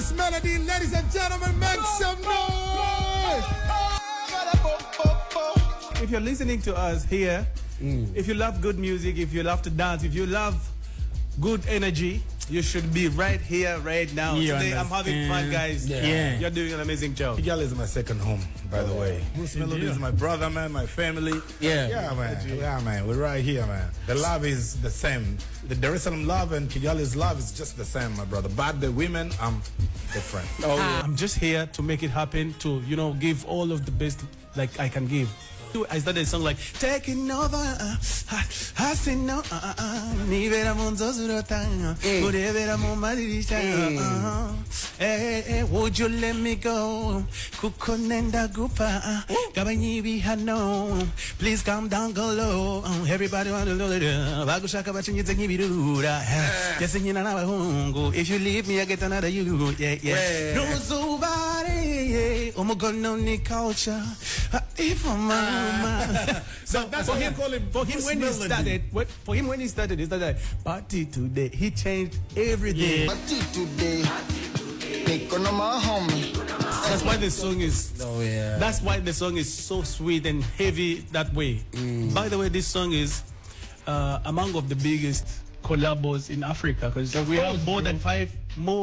That's Melodie, ladies and gentlemen, make some noise! If you're listening to us here, if you love good music, if you love to dance, if you love good energy, you should be right here, right now. Today I'm having fun, guys. Yeah. You're doing an amazing job. Kigali is my second home, by the way. Bruce Melodie is my brother, man, my family. Yeah, man. Yeah, man. We're right here, man. The love is the same. The Dar es Salaam love and Kigali's love is just the same, my brother. But the women, I'm different. I'm just here to make it happen, to, you know, give all of the best like I can give. I started a song like taking over. I said no. Would you let me go? Kukonenda gupa. Gabanyibi hano. Please calm down, go low. Everybody want to know it. Bagushaka bachinyi birura. Yes, in hungu. If you leave me, I get another you. Yeah. No somebody. Oh my God, no ni culture. If I'm So that's what he call him. For him when he started, he started party today. He changed everything. Party today. That's why the song is. yeah. That's why the song is so sweet and heavy that way. By the way, this song is among of the biggest collabos in Africa because we have more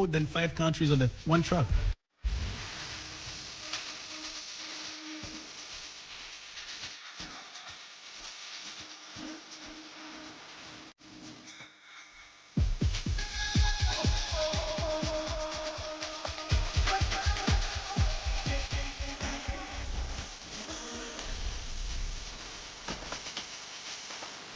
than five countries on the one track.